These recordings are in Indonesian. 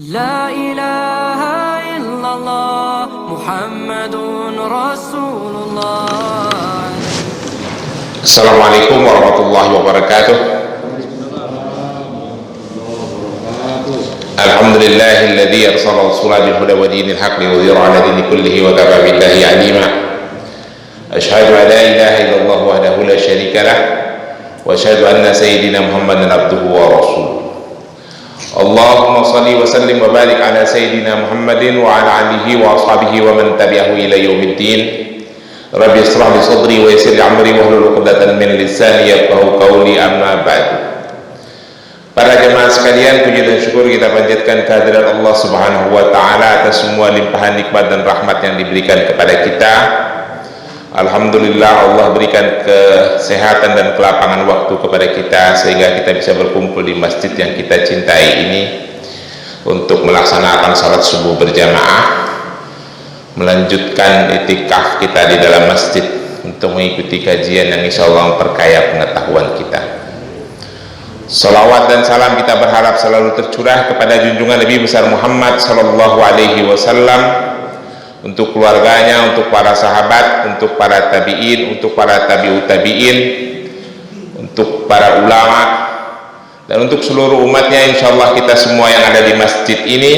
لا إله إلا الله محمد رسول الله. Assalamualaikum warahmatullahi wabarakatuh. Alhamdulillahilladzi arsala rasulahu bil huda wa dinil haqqi liyudhhirahu 'ala dini kullihi wa kafa billahi 'alima. Asyhadu an la ilaha illallah wahdahu la syarika lah wa asyhadu anna sayyidina Muhammadan abduhu wa rasuluh. Allahumma salli wa sallim wa barik ala sayyidina Muhammadin wa ala alihi wa ashabihi wa man tabi'ahu ila yaumiddin. Rabbi ishrah li sadri wa yassir li amri wahlul 'uqdatan min lisani yafqahu qawli, amma ba'd. Para jemaah sekalian, puji dan syukur kita panjatkan kehadirat Allah Subhanahu wa taala atas semua limpahan nikmat dan rahmat yang diberikan kepada kita. Alhamdulillah, Allah berikan kesehatan dan kelapangan waktu kepada kita sehingga kita bisa berkumpul di masjid yang kita cintai ini untuk melaksanakan salat subuh berjamaah, melanjutkan itikaf kita di dalam masjid untuk mengikuti kajian yang insya Allah memperkaya pengetahuan kita. Salawat dan salam kita berharap selalu tercurah kepada junjungan Nabi besar Muhammad sallallahu alaihi wasallam, untuk keluarganya, untuk para sahabat, untuk para tabi'in, untuk para tabi'ut tabi'in, untuk para ulama, dan untuk seluruh umatnya. Insyaallah kita semua yang ada di masjid ini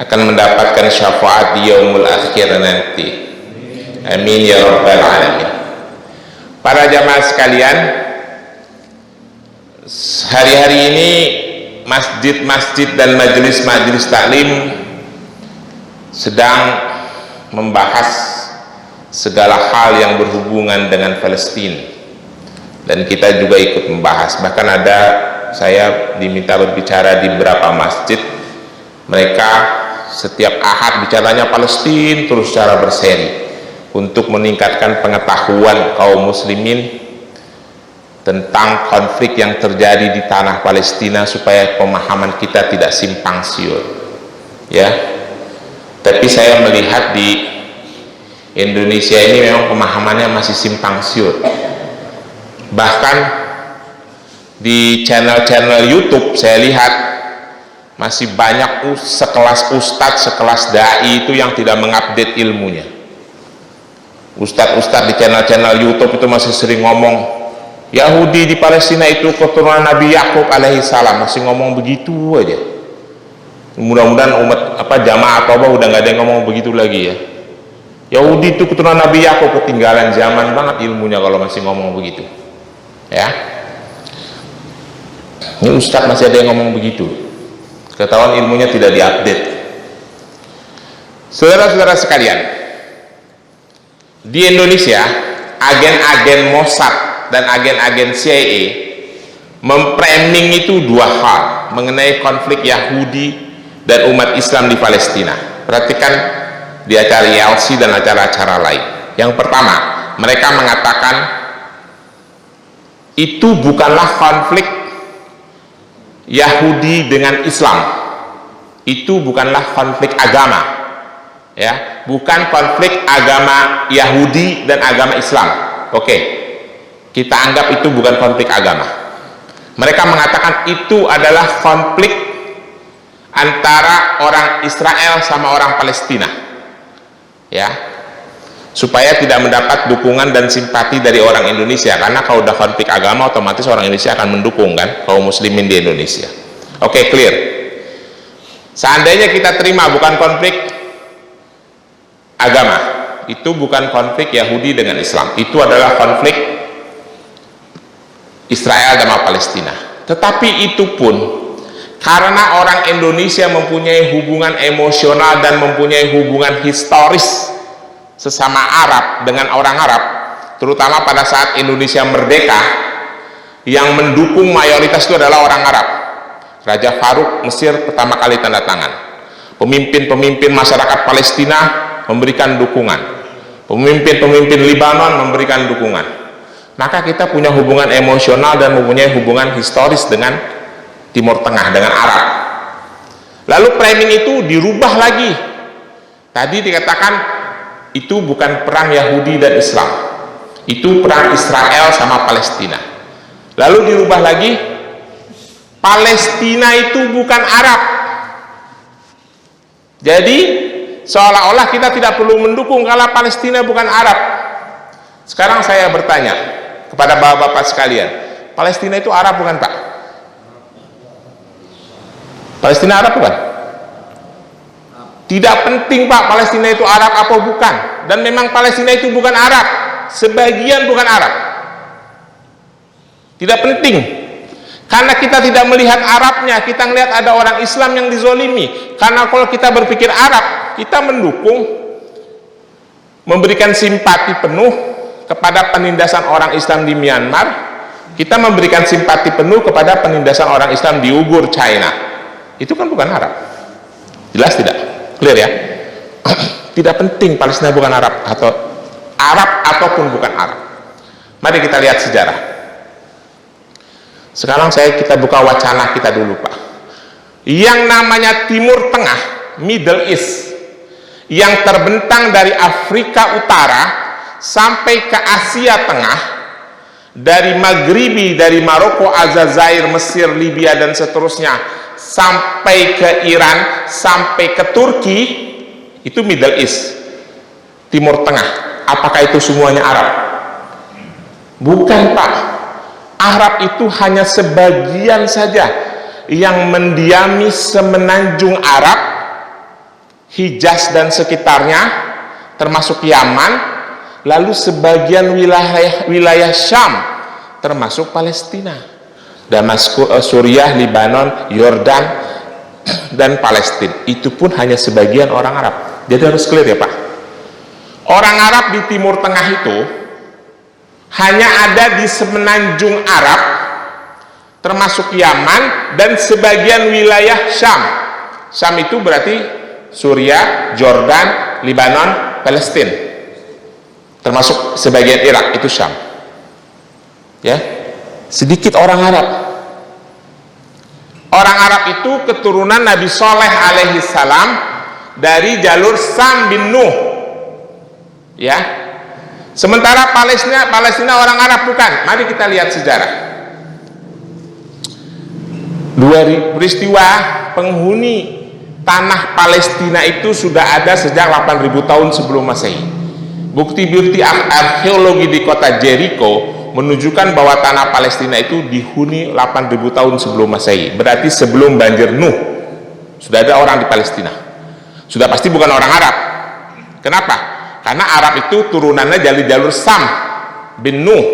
akan mendapatkan syafaat di yaumul akhir nanti. Amin ya rabbal alamin. Para jamaah sekalian, hari-hari ini masjid-masjid dan majelis-majelis taklim sedang membahas segala hal yang berhubungan dengan Palestina, dan kita juga ikut membahas. Bahkan ada saya diminta berbicara di beberapa masjid, mereka setiap ahad bicaranya Palestina terus secara berseri untuk meningkatkan pengetahuan kaum muslimin tentang konflik yang terjadi di tanah Palestina supaya pemahaman kita tidak simpang siur, ya. Tapi saya melihat di Indonesia ini memang pemahamannya masih simpang siur. Bahkan di channel-channel YouTube saya lihat masih banyak sekelas ustadz, sekelas dai itu yang tidak mengupdate ilmunya. Ustadz-ustadz di channel-channel YouTube itu masih sering ngomong Yahudi di Palestina itu keturunan Nabi Yakub alaihi salam, masih ngomong begitu aja. Mudah-mudahan umat jamaah atau udah nggak ada yang ngomong begitu lagi ya. Yahudi itu keturunan Nabi Yakub, ketinggalan zaman banget ilmunya kalau masih ngomong begitu, ya. Ini ustadz masih ada yang ngomong begitu, ketahuan ilmunya tidak diupdate. Saudara-saudara sekalian, di Indonesia agen-agen Mossad dan agen-agen CIA memframing itu dua hal mengenai konflik Yahudi dan umat Islam di Palestina. Perhatikan di acara YLC dan acara-acara lain. Yang pertama, mereka mengatakan itu bukanlah konflik Yahudi dengan Islam, itu bukanlah konflik agama, ya, bukan konflik agama Yahudi dan agama Islam. Oke, kita anggap itu bukan konflik agama. Mereka mengatakan itu adalah konflik antara orang Israel sama orang Palestina, ya, supaya tidak mendapat dukungan dan simpati dari orang Indonesia, karena kalau udah konflik agama otomatis orang Indonesia akan mendukung kan kaum muslimin di Indonesia. Oke, clear. Seandainya kita terima bukan konflik agama, itu bukan konflik Yahudi dengan Islam, itu adalah konflik Israel dan Palestina. Tetapi itu pun karena orang Indonesia mempunyai hubungan emosional dan mempunyai hubungan historis sesama Arab dengan orang Arab, terutama pada saat Indonesia merdeka, yang mendukung mayoritas itu adalah orang Arab. Raja Faruk Mesir pertama kali tanda tangan, pemimpin-pemimpin masyarakat Palestina memberikan dukungan, pemimpin-pemimpin Libanon memberikan dukungan. Maka kita punya hubungan emosional dan mempunyai hubungan historis dengan Timur Tengah, dengan Arab. Lalu framing itu dirubah lagi. Tadi dikatakan itu bukan perang Yahudi dan Islam, itu perang Israel sama Palestina. Lalu dirubah lagi, Palestina itu bukan Arab, Jadi seolah-olah kita tidak perlu mendukung kalau Palestina bukan Arab. Sekarang saya bertanya kepada bapak-bapak sekalian, Palestina itu Arab bukan Pak? Palestina Arab bukan? Tidak penting Pak Palestina itu Arab apa bukan. Dan memang Palestina itu bukan Arab, sebagian bukan Arab. Tidak penting, karena kita tidak melihat Arabnya, kita melihat ada orang Islam yang dizolimi. Karena kalau kita berpikir Arab, kita mendukung, memberikan simpati penuh kepada penindasan orang Islam di Myanmar. Kita memberikan simpati penuh kepada penindasan orang Islam di Uighur, China. Itu kan bukan Arab. Jelas tidak? Clear ya? Tidak penting Palestina bukan Arab atau Arab ataupun bukan Arab. Mari kita lihat sejarah. Sekarang kita buka wacana kita dulu Pak. Yang namanya Timur Tengah, Middle East, yang terbentang dari Afrika Utara sampai ke Asia Tengah, dari Maghribi, dari Maroko, Aljazair, Mesir, Libya dan seterusnya, sampai ke Iran, sampai ke Turki, itu Middle East, Timur Tengah. Apakah itu semuanya Arab? Bukan Pak. Arab itu hanya sebagian saja yang mendiami semenanjung Arab, Hijaz dan sekitarnya, termasuk Yaman, lalu sebagian wilayah Syam, termasuk Palestina, Damaskus, Suriah, Libanon, Yordan, dan Palestina. Itu pun hanya sebagian orang Arab. Jadi harus clear ya Pak. Orang Arab di Timur Tengah itu hanya ada di semenanjung Arab, termasuk Yaman dan sebagian wilayah Syam. Syam itu berarti Suriah, Jordan, Libanon, Palestina, termasuk sebagian Irak, itu Syam. Ya, sedikit orang Arab. Orang Arab itu keturunan Nabi Soleh alaihi salam dari jalur Sam bin Nuh. Ya. Sementara Palestina orang Arab bukan. Mari kita lihat sejarah. Peristiwa penghuni tanah Palestina itu sudah ada sejak 8.000 tahun sebelum Masehi. Bukti-bukti arkeologi di kota Jericho menunjukkan bahwa tanah Palestina itu dihuni 8.000 tahun sebelum Masehi. Berarti sebelum banjir Nuh sudah ada orang di Palestina. Sudah pasti bukan orang Arab. Kenapa? Karena Arab itu turunannya dari jalur Sam bin Nuh,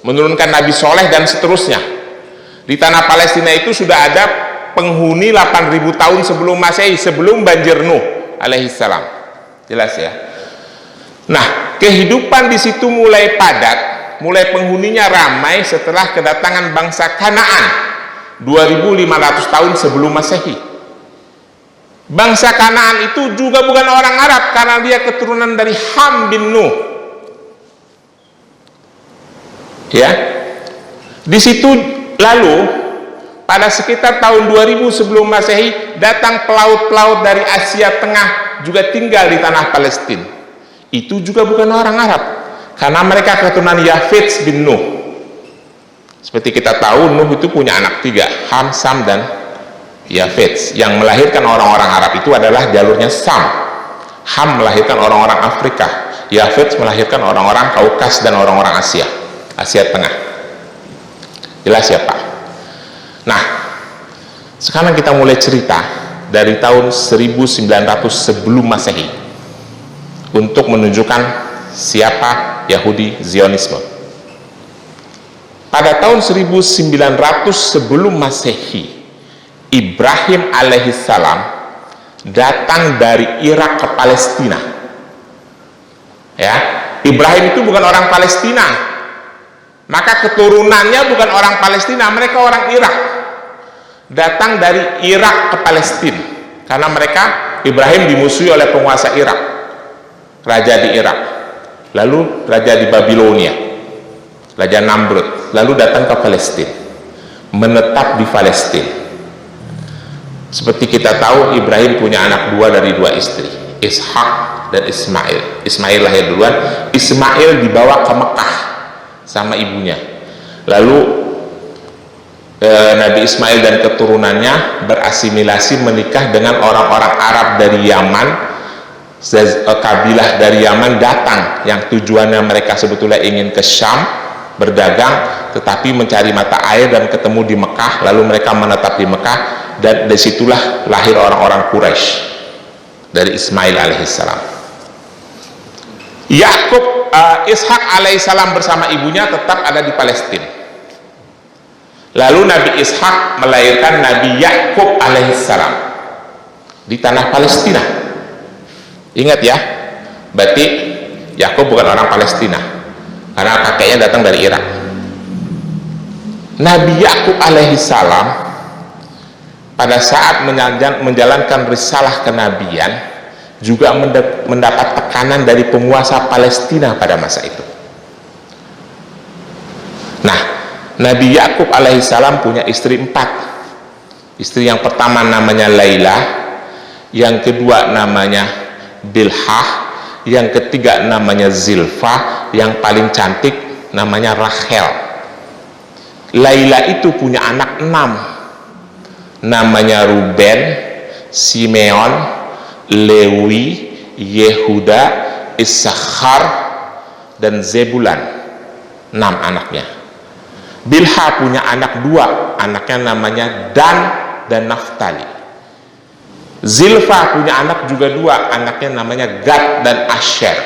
menurunkan Nabi Soleh dan seterusnya. Di tanah Palestina itu sudah ada penghuni 8.000 tahun sebelum Masehi, sebelum banjir Nuh alaihissalam. Jelas ya? Nah, kehidupan di situ mulai padat, mulai penghuninya ramai setelah kedatangan bangsa Kanaan 2.500 tahun sebelum Masehi. Bangsa Kanaan itu juga bukan orang Arab karena dia keturunan dari Ham bin Nuh. Ya. Di situ lalu pada sekitar tahun 2000 sebelum Masehi datang pelaut-pelaut dari Asia Tengah juga tinggal di tanah Palestina. Itu juga bukan orang Arab karena mereka keturunan Yafets bin Nuh. Seperti kita tahu Nuh itu punya anak 3, Ham, Sam dan Yafets. Yang melahirkan orang-orang Arab itu adalah jalurnya Sam. Ham melahirkan orang-orang Afrika, Yafets melahirkan orang-orang Kaukas dan orang-orang Asia Tengah. Jelas ya Pak? Nah, sekarang kita mulai cerita dari tahun 1900 sebelum Masehi untuk menunjukkan siapa Yahudi Zionisme. Pada tahun 1900 sebelum Masehi, Ibrahim alaihissalam datang dari Irak ke Palestina. Ya, Ibrahim itu bukan orang Palestina, maka keturunannya bukan orang Palestina, mereka orang Irak. Datang dari Irak ke Palestina karena Ibrahim dimusuhi oleh penguasa Irak, raja di Irak, lalu raja di Babilonia, raja Namrud, lalu datang ke Palestina, menetap di Palestina. Seperti kita tahu Ibrahim punya anak 2 dari 2 istri, Ishak dan Ismail. Ismail lahir duluan, Ismail dibawa ke Mekah sama ibunya. Lalu Nabi Ismail dan keturunannya berasimilasi menikah dengan orang-orang Arab dari Yaman. Kabilah dari Yaman datang yang tujuannya mereka sebetulnya ingin ke Syam berdagang, tetapi mencari mata air dan ketemu di Mekah, lalu mereka menetap di Mekah, dan disitulah lahir orang-orang Quraisy dari Ismail alaihissalam. Ishak alaihissalam bersama ibunya tetap ada di Palestina. Lalu Nabi Ishak melahirkan Nabi Yakub alaihissalam di tanah Palestina. Ingat ya, berarti Yakub bukan orang Palestina, karena kakeknya datang dari Irak. Nabi Yakub alaihissalam pada saat menjalankan risalah kenabian juga mendapat tekanan dari penguasa Palestina pada masa itu. Nah, Nabi Yakub alaihissalam punya istri 4. Istri yang pertama namanya Laila, yang kedua namanya Bilhah, yang ketiga namanya Zilfa, yang paling cantik namanya Rachel. Laila itu punya anak 6, namanya Ruben, Simeon, Lewi, Yehuda, Issakhar, dan Zebulan. 6 anaknya. Bilha punya anak 2, anaknya namanya Dan dan Naftali. Zilfa punya anak juga 2, anaknya namanya Gad dan Asher.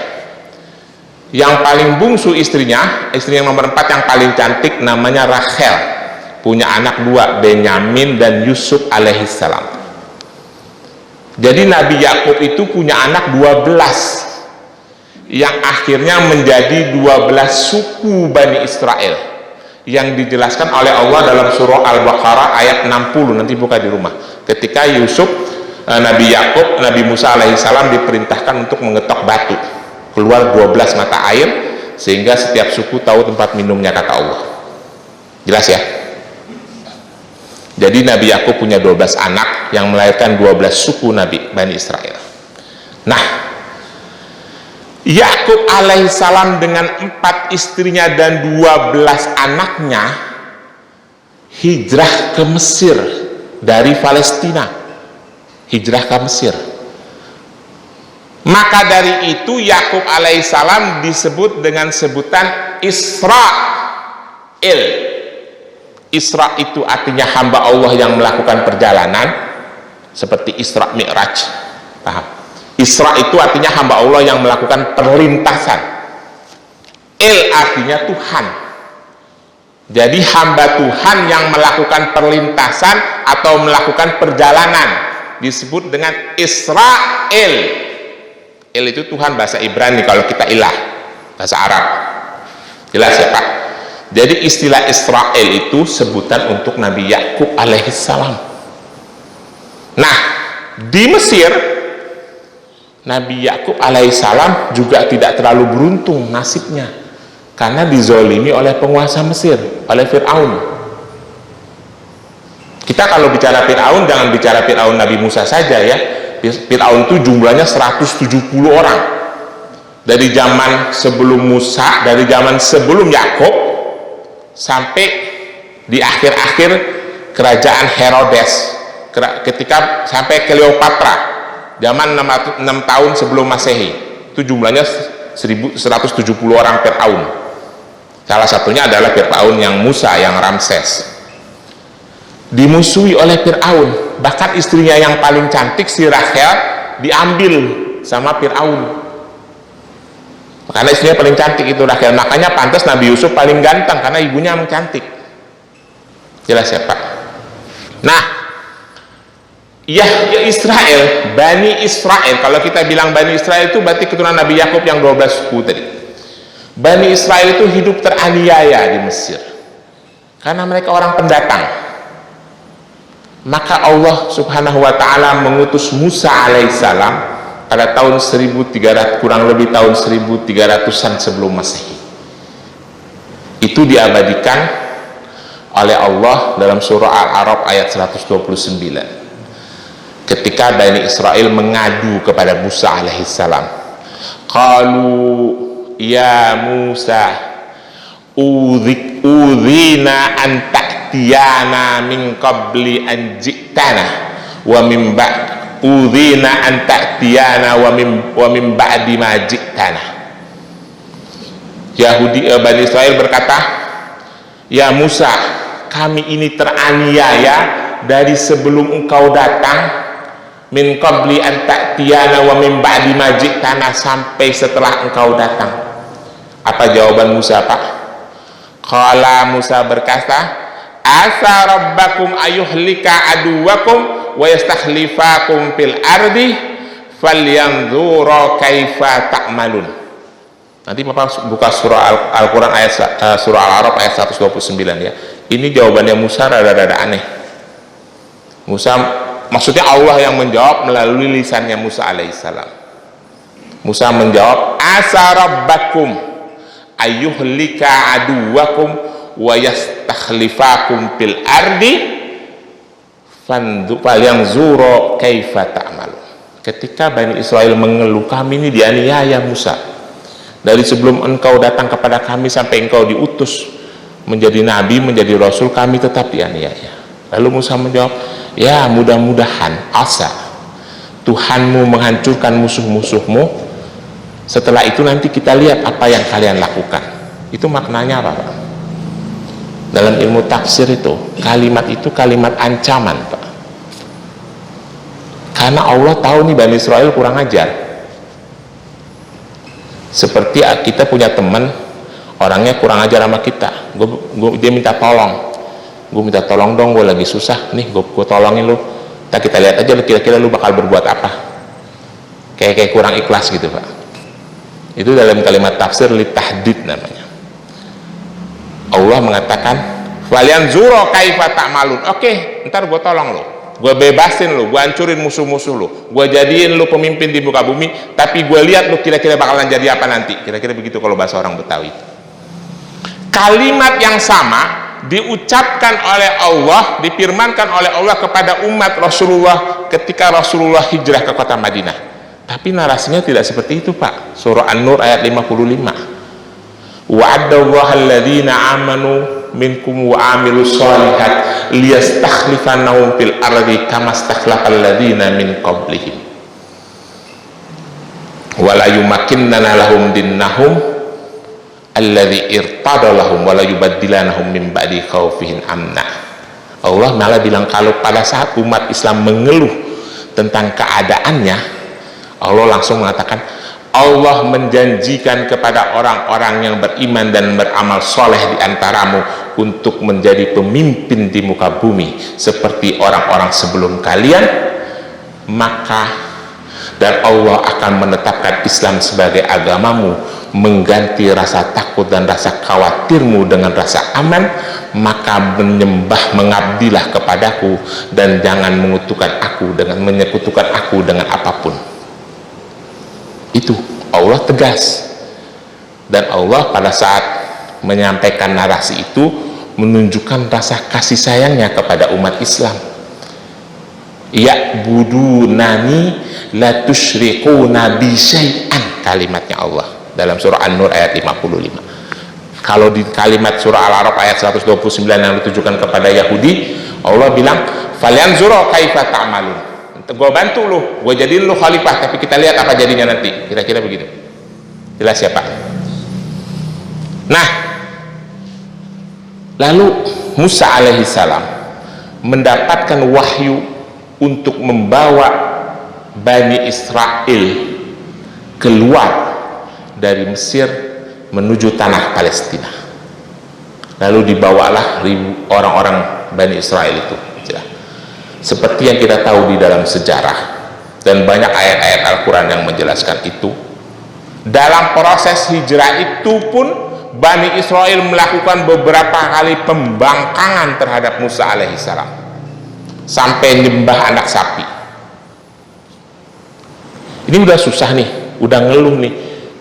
Yang paling bungsu istrinya, istri yang nomor 4 yang paling cantik namanya Rachel, punya anak 2, Benyamin dan Yusuf alaihissalam. Jadi Nabi Yakub itu punya anak 12 yang akhirnya menjadi 12 suku Bani Israel, yang dijelaskan oleh Allah dalam surah Al-Baqarah ayat 60. Nanti buka di rumah, ketika Yusuf, Nabi Yakub, Nabi Musa alaihissalam diperintahkan untuk mengetok batu, keluar 12 mata air, sehingga setiap suku tahu tempat minumnya, kata Allah. Jelas ya? Jadi Nabi Yakub punya 12 anak yang melahirkan 12 suku Nabi Bani Israel. Nah, Yakub alaihissalam dengan 4 istrinya dan 12 anaknya hijrah ke Mesir dari Palestina, hijrah ke Mesir. Maka dari itu Yakub alaihissalam disebut dengan sebutan Israel. Isra itu artinya hamba Allah yang melakukan perjalanan, seperti Isra Mi'raj, paham? Isra itu artinya hamba Allah yang melakukan perlintasan. El artinya Tuhan. Jadi hamba Tuhan yang melakukan perlintasan atau melakukan perjalanan disebut dengan Israel. El itu Tuhan bahasa Ibrani, kalau kita ilah bahasa Arab. Jelas ya Pak? Jadi istilah Israel itu sebutan untuk Nabi Yakub alaihissalam. Nah, di Mesir Nabi Yakub alaihissalam juga tidak terlalu beruntung nasibnya, karena dizolimi oleh penguasa Mesir, oleh Fir'aun. Kita kalau bicara Fir'aun, jangan bicara Fir'aun Nabi Musa saja ya. Fir'aun itu jumlahnya 170 orang. Dari zaman sebelum Musa, dari zaman sebelum Yakub, sampai di akhir-akhir kerajaan Herodes, ketika sampai Kleopatra, zaman 6 tahun sebelum Masehi, itu jumlahnya 170 orang Fir'aun. Salah satunya adalah Fir'aun yang Musa, yang Ramses. Dimusuhi oleh Fir'aun, bahkan istrinya yang paling cantik, si Rachel, diambil sama Fir'aun. Karena istrinya paling cantik itu Rachel, makanya pantas Nabi Yusuf paling ganteng, karena ibunya yang cantik. Jelas ya Pak? Nah, ya Israel, Bani Israel, kalau kita bilang Bani Israel itu berarti keturunan Nabi Yakub yang 12 suku tadi. Bani Israel itu hidup teraniaya di Mesir karena mereka orang pendatang. Maka Allah subhanahu wa ta'ala mengutus Musa alaihissalam pada tahun 1300, kurang lebih tahun 1300-an sebelum Masehi. Itu diabadikan oleh Allah dalam surah Al-A'raf ayat 129. Ketika Bani Israel mengadu kepada Musa alaihissalam, qalu ya Musa udhina an ta'tiyana min qabli an ji'tana wa min udhina an ta'tiyana wa min ba'di ma ji'tana. Bani Israel berkata, ya Musa, kami ini teraniaya dari sebelum engkau datang, min qabli an ta'tiyana wa min ba'di ma ji'tana, sampai setelah engkau datang. Apa jawaban Musa, Pak? Qala, Musa berkata, asa rabbakum ayuhlika aduwakum wa yastakhlifakum fil ardi falyanzura kaifa ta'malun. Nanti Bapak buka surah Al-Quran surah Al-A'raf ayat 129 ya. Ini jawabannya Musa rada-rada aneh. Musa, maksudnya Allah yang menjawab melalui lisannya Musa alaihissalam. Musa menjawab, asa rabbakum ayyuhlika aduwakum wa yastakhlifakum fil ardi falyanzura kaifa ta'malun. Ketika Bani Israel mengeluh, kami ini dianiaya Musa, dari sebelum engkau datang kepada kami sampai engkau diutus menjadi nabi, menjadi rasul, kami tetap dianiaya. Lalu Musa menjawab, ya mudah-mudahan asa Tuhanmu menghancurkan musuh-musuhmu, setelah itu nanti kita lihat apa yang kalian lakukan. Itu maknanya apa, Pak? Dalam ilmu tafsir itu kalimat ancaman, Pak. Karena Allah tahu nih Bani Israel kurang ajar. Seperti kita punya teman, orangnya kurang ajar sama kita, dia minta tolong, gue minta tolong dong, gue lagi susah nih, gue tolongin lu, kita lihat aja kira-kira lu bakal berbuat apa. Kayak kurang ikhlas gitu, Pak. Itu dalam kalimat tafsir li tahdid namanya. Allah mengatakan falyanzura kaifa ta'malun. Oke, ntar gue tolong lu, gue bebasin lu, gue hancurin musuh-musuh lu, gue jadiin lu pemimpin di muka bumi, tapi gue lihat lu kira-kira bakalan jadi apa nanti. Kira-kira begitu kalau bahasa orang Betawi. Kalimat yang sama diucapkan oleh Allah, difirmankan oleh Allah kepada umat Rasulullah ketika Rasulullah hijrah ke kota Madinah. Tapi narasinya tidak seperti itu, Pak. Surah An-Nur ayat 55. Wa'adallahu alladhina amanu minkum wa amilus shalihat liyastakhlifannahum fil ardi kama stakhlafal ladzina min qablihim wa la yumakkinnana lahum dinnahum alladzi irtada lahum wa la yubaddilannahum min ba'di khaufihim amna. Allah malah bilang kalau pada saat umat Islam mengeluh tentang keadaannya, Allah langsung mengatakan, Allah menjanjikan kepada orang-orang yang beriman dan beramal soleh di antaramu untuk menjadi pemimpin di muka bumi seperti orang-orang sebelum kalian, maka dan Allah akan menetapkan Islam sebagai agamamu, mengganti rasa takut dan rasa khawatirmu dengan rasa aman, maka mengabdilah kepadaku dan jangan menyekutukan aku dengan apapun. Itu Allah tegas. Dan Allah pada saat menyampaikan narasi itu menunjukkan rasa kasih sayangnya kepada umat Islam. Ya'budunani la tusyriquna bi syai'an, kalimatnya Allah dalam surah An-Nur ayat 55. Kalau di kalimat surah Al-A'raf ayat 129 yang ditujukan kepada Yahudi, Allah bilang falyanzura kaifa ta'malun. Gue bantu lu, gue jadiin lu khalifah, tapi kita lihat apa jadinya nanti. Kira-kira begitu. Jelas ya, Pak? Nah, lalu Musa alaihissalam mendapatkan wahyu untuk membawa Bani Israel keluar dari Mesir menuju tanah Palestina. Lalu dibawalah orang-orang Bani Israel itu. Seperti yang kita tahu di dalam sejarah dan banyak ayat-ayat Al-Quran yang menjelaskan itu, dalam proses hijrah itu pun Bani Israel melakukan beberapa kali pembangkangan terhadap Musa alaihissalam sampai nyembah anak sapi. Ini udah susah nih, udah ngeluh nih,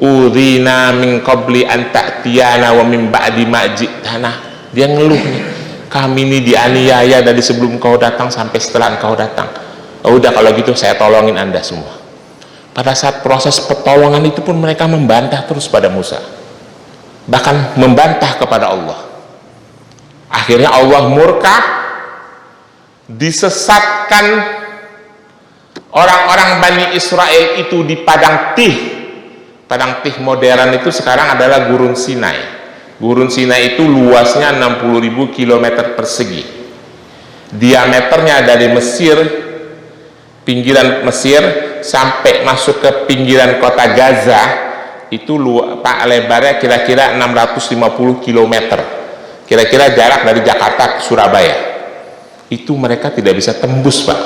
udhina min qabli an ta'tiyana wa min ba'di ma ji'tana. Dia ngeluh nih, kami ini dianiaya dari sebelum kau datang sampai setelah engkau datang. Oh, udah kalau gitu saya tolongin anda semua. Pada saat proses pertolongan itu pun mereka membantah terus pada Musa, bahkan membantah kepada Allah. Akhirnya Allah murka, disesatkan orang-orang Bani Israel itu di Padang Tih. Padang Tih modern itu sekarang adalah Gurun Sinai. Gurun Sinai itu luasnya 60.000 km persegi. Diameternya dari Mesir, pinggiran Mesir sampai masuk ke pinggiran kota Gaza itu lebarnya kira-kira 650 km. Kira-kira jarak dari Jakarta ke Surabaya. Itu mereka tidak bisa tembus, Pak.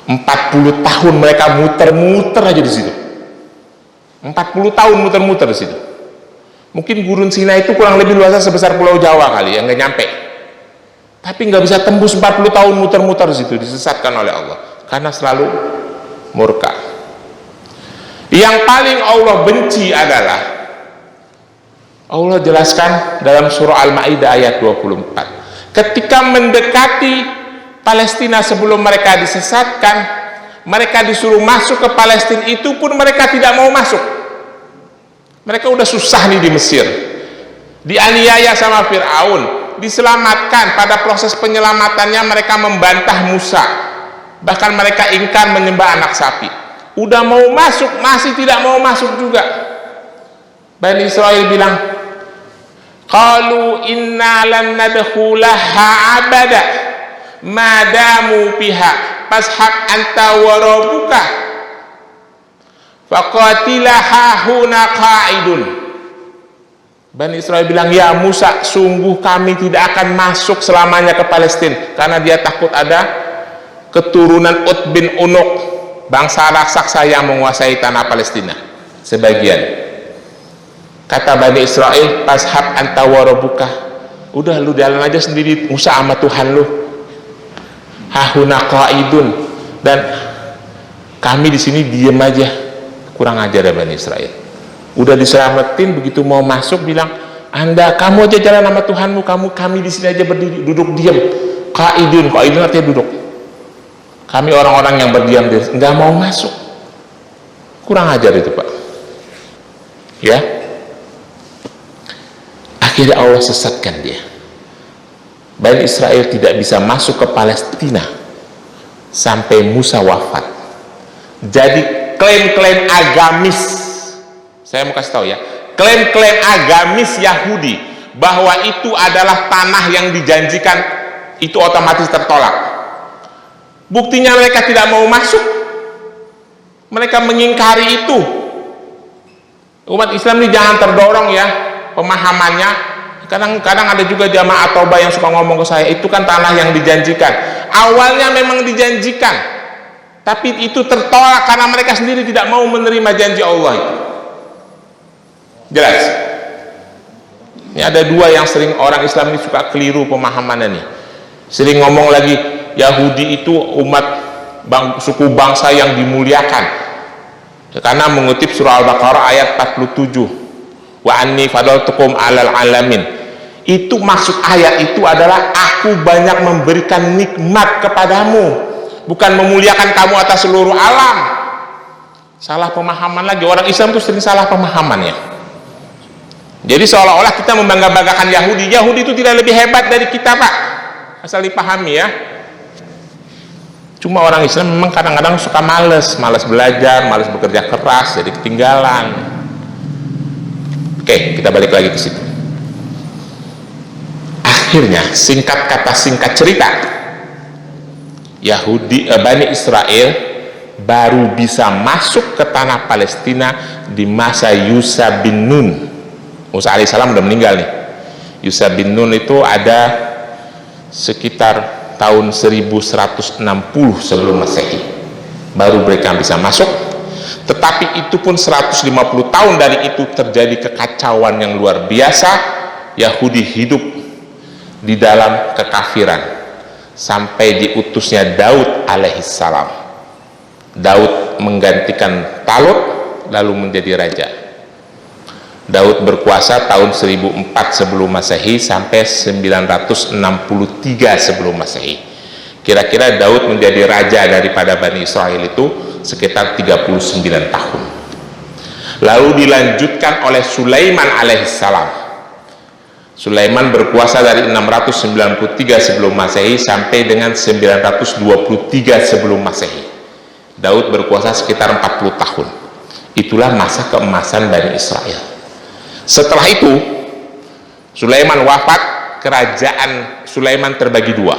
40 tahun mereka muter-muter aja di situ. 40 tahun muter-muter di situ. Mungkin Gurun Sinai itu kurang lebih luasnya sebesar Pulau Jawa kali, yang nggak nyampe. Tapi nggak bisa tembus 40 tahun muter-muter di situ, disesatkan oleh Allah. Karena selalu murka. Yang paling Allah benci adalah, Allah jelaskan dalam surah Al-Ma'idah ayat 24. Ketika mendekati Palestina sebelum mereka disesatkan, mereka disuruh masuk ke Palestina, itu pun mereka tidak mau masuk. Mereka udah susah nih di Mesir, dianiaya sama Fir'aun, diselamatkan. Pada proses penyelamatannya mereka membantah Musa, bahkan mereka ingkar menyembah anak sapi. Udah mau masuk, masih tidak mau masuk juga. Bani Israel bilang, qalu inna lan nadkhulaha abada madamu fiha fashab anta wa rabbuka faqatilaha huna qa'idun. Bani Israel bilang, ya Musa, sungguh kami tidak akan masuk selamanya ke Palestina, karena dia takut ada keturunan Ut bin Unuk, bangsa raksasa yang menguasai tanah Palestina sebagian. Kata Bani Israel, fashab anta wa rabbuka, udah lu jalan aja sendiri Musa sama Tuhan lu, hahuna qa'idun, dan kami di sini diem aja. Kurang ajar ya Bani Israel. Udah diselamatin, begitu mau masuk bilang, kamu aja jalan sama Tuhanmu, kami di sini aja berdiri, duduk diam. Qa'idun artinya duduk. Kami orang-orang yang berdiam diri, nggak mau masuk. Kurang ajar itu, Pak. Ya. Akhirnya Allah sesatkan dia. Bani Israel tidak bisa masuk ke Palestina sampai Musa wafat. Jadi klaim-klaim agamis, saya mau kasih tahu ya, klaim-klaim agamis Yahudi bahwa itu adalah tanah yang dijanjikan, itu otomatis tertolak. Buktinya mereka tidak mau masuk, mereka mengingkari itu. Umat Islam ini jangan terdorong ya pemahamannya. Kadang-kadang ada juga jamaah Toba yang suka ngomong ke saya, itu kan tanah yang dijanjikan. Awalnya memang dijanjikan, tapi itu tertolak karena mereka sendiri tidak mau menerima janji Allah itu. Jelas? Ini ada dua yang sering orang Islam ini suka keliru pemahamannya nih. Sering ngomong lagi, Yahudi itu umat suku bangsa yang dimuliakan. Karena mengutip surah Al-Baqarah ayat 47. Wa anni fadaltukum alal alamin. Itu maksud ayat itu adalah aku banyak memberikan nikmat kepadamu, bukan memuliakan kamu atas seluruh alam. Salah pemahaman lagi. Orang Islam itu sering salah pemahamannya. Jadi seolah-olah kita membangga-banggakan Yahudi. Yahudi itu tidak lebih hebat dari kita, Pak. Asal dipahami ya. Cuma orang Islam memang kadang-kadang suka malas belajar, malas bekerja keras, jadi ketinggalan. Oke, kita balik lagi ke situ. Akhirnya, singkat kata singkat cerita, Bani Israel baru bisa masuk ke tanah Palestina di masa Yusa bin Nun. Musa alaihissalam udah meninggal nih. Yusa bin Nun itu ada sekitar tahun 1160 sebelum Masehi. Baru mereka bisa masuk. Tetapi itu pun 150 tahun dari itu terjadi kekacauan yang luar biasa. Yahudi hidup di dalam kekafiran sampai diutusnya Daud alaihissalam. Daud menggantikan Talut lalu menjadi raja. Daud berkuasa tahun 1004 sebelum Masehi sampai 963 sebelum Masehi. Kira-kira Daud menjadi raja daripada Bani Israel itu sekitar 39 tahun. Lalu dilanjutkan oleh Sulaiman alaihissalam. Sulaiman berkuasa dari 693 sebelum Masehi sampai dengan 923 sebelum Masehi. Daud berkuasa sekitar 40 tahun. Itulah masa keemasan Bani Israel. Setelah itu Sulaiman wafat, kerajaan Sulaiman terbagi dua.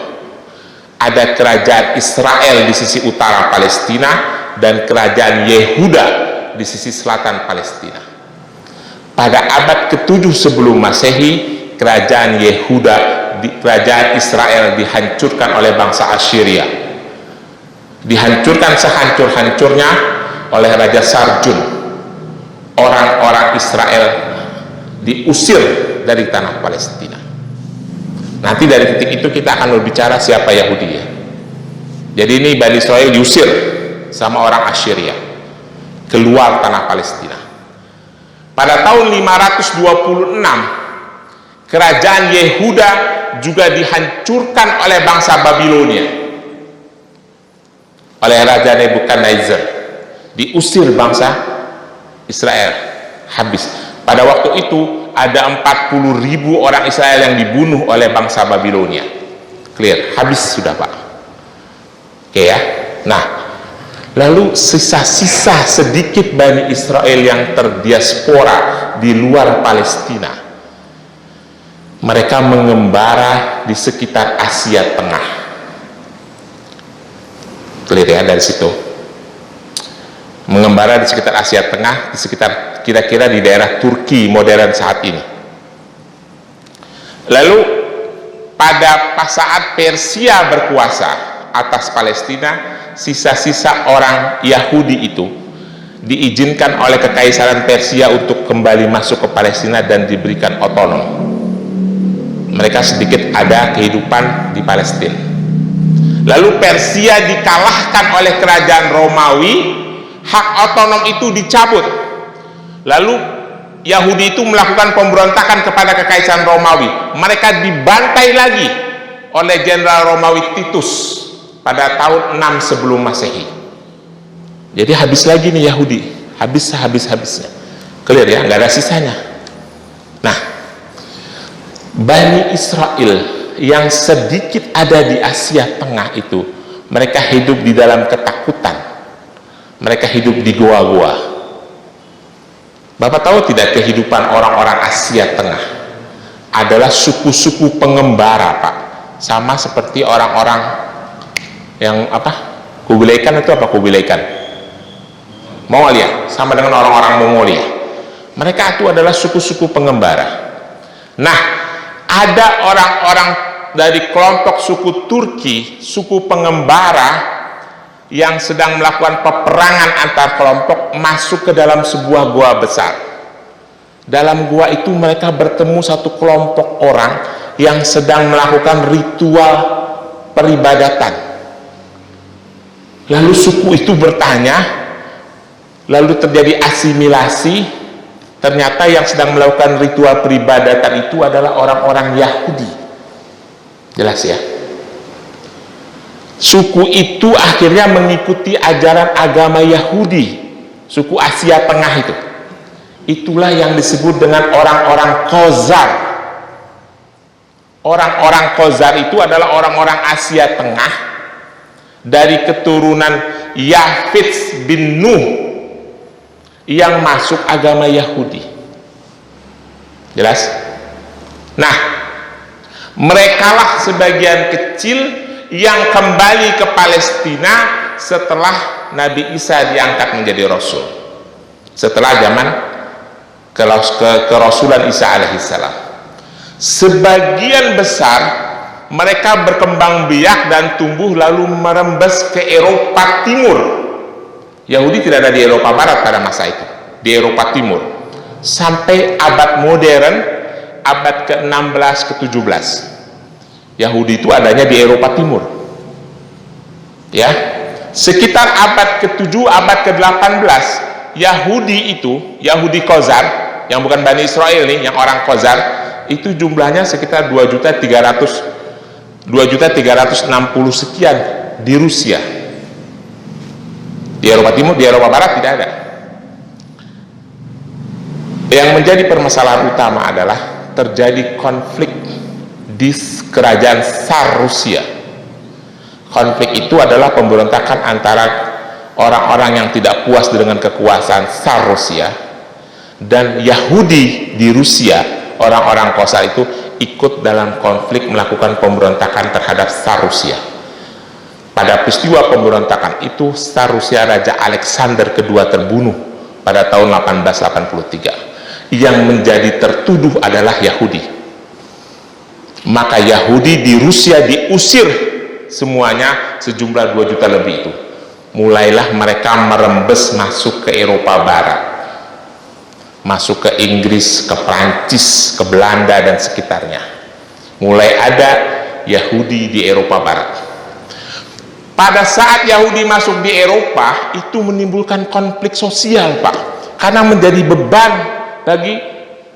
Ada kerajaan Israel di sisi utara Palestina dan kerajaan Yehuda di sisi selatan Palestina. Pada abad ke-7 sebelum Masehi, kerajaan Yehuda, kerajaan Israel dihancurkan oleh bangsa Assyria. Dihancurkan sehancur-hancurnya oleh Raja Sarjun. Orang-orang Israel diusir dari tanah Palestina. Nanti dari titik itu kita akan berbicara siapa Yahudi ya. Jadi ini Bani Israel diusir sama orang Assyria, keluar tanah Palestina. Pada tahun 526 kerajaan Yehuda juga dihancurkan oleh bangsa Babilonia, oleh Raja Nebukadnezar. Diusir bangsa Israel, habis. Pada waktu itu ada 40.000 orang Israel yang dibunuh oleh bangsa Babilonia. Clear, habis sudah Pak. Oke ya. Nah, lalu sisa-sisa sedikit Bani Israel yang terdiaspora di luar Palestina, mereka mengembara di sekitar Asia Tengah. Clear ya dari situ. Mengembara di sekitar Asia Tengah, di sekitar kira-kira di daerah Turki modern saat ini. Lalu pada saat Persia berkuasa atas Palestina, sisa-sisa orang Yahudi itu diizinkan oleh Kekaisaran Persia untuk kembali masuk ke Palestina dan diberikan otonom. Mereka sedikit ada kehidupan di Palestina. Lalu Persia dikalahkan oleh kerajaan Romawi, hak otonom itu dicabut. Lalu Yahudi itu melakukan pemberontakan kepada Kekaisaran Romawi. Mereka dibantai lagi oleh Jenderal Romawi Titus pada tahun 6 sebelum Masehi. Jadi habis lagi nih Yahudi, habisnya. Clear ya, nggak ada sisanya. Nah, Bani Israel yang sedikit ada di Asia Tengah itu, mereka hidup di dalam ketakutan. Mereka hidup di goa-goa. Bapak tahu tidak, kehidupan orang-orang Asia Tengah adalah suku-suku pengembara Pak. Sama seperti orang-orang yang apa? Kubilai Khan itu apa Kubilai Khan? Mongolia, sama dengan orang-orang Mongolia. Mereka itu adalah suku-suku pengembara. Nah, ada orang-orang dari kelompok suku Turki, suku pengembara yang sedang melakukan peperangan antar kelompok masuk ke dalam sebuah gua besar. Dalam gua itu mereka bertemu satu kelompok orang yang sedang melakukan ritual peribadatan. Lalu suku itu bertanya, lalu terjadi asimilasi. Ternyata yang sedang melakukan ritual peribadatan itu adalah orang-orang Yahudi. Jelas ya? Suku itu akhirnya mengikuti ajaran agama Yahudi, suku Asia Tengah itu. Itulah yang disebut dengan orang-orang Khazar. Orang-orang Khazar itu adalah orang-orang Asia Tengah dari keturunan Yafits bin Nuh yang masuk agama Yahudi. Jelas? Nah, merekalah sebagian kecil yang kembali ke Palestina setelah Nabi Isa diangkat menjadi Rasul, setelah zaman kerasulan Isa alaihissalam. Sebagian besar mereka berkembang biak dan tumbuh lalu merembes ke Eropa Timur. Yahudi tidak ada di Eropa Barat pada masa itu, di Eropa Timur, sampai abad modern, abad ke-16 ke-17. Yahudi itu adanya di Eropa Timur. Ya, sekitar abad ke-7, abad ke-18, Yahudi itu, Yahudi Khazar, yang bukan Bani Israel nih, yang orang Khazar, itu jumlahnya sekitar 2.360 sekian di Rusia. Di Eropa Timur, di Eropa Barat tidak ada. Yang menjadi permasalahan utama adalah terjadi konflik di kerajaan Tsar Rusia. Konflik itu adalah pemberontakan antara orang-orang yang tidak puas dengan kekuasaan Tsar Rusia dan Yahudi di Rusia. Orang-orang Kosar itu ikut dalam konflik melakukan pemberontakan terhadap Tsar Rusia. Pada peristiwa pemberontakan itu, Tsar Rusia Raja Alexander II terbunuh pada tahun 1883. Yang menjadi tertuduh adalah Yahudi. Maka Yahudi di Rusia diusir semuanya, sejumlah 2 juta lebih itu. Mulailah mereka merembes masuk ke Eropa Barat, masuk ke Inggris, ke Prancis, ke Belanda dan sekitarnya. Mulai ada Yahudi di Eropa Barat. Pada saat Yahudi masuk di Eropa, itu menimbulkan konflik sosial, Pak, karena menjadi beban bagi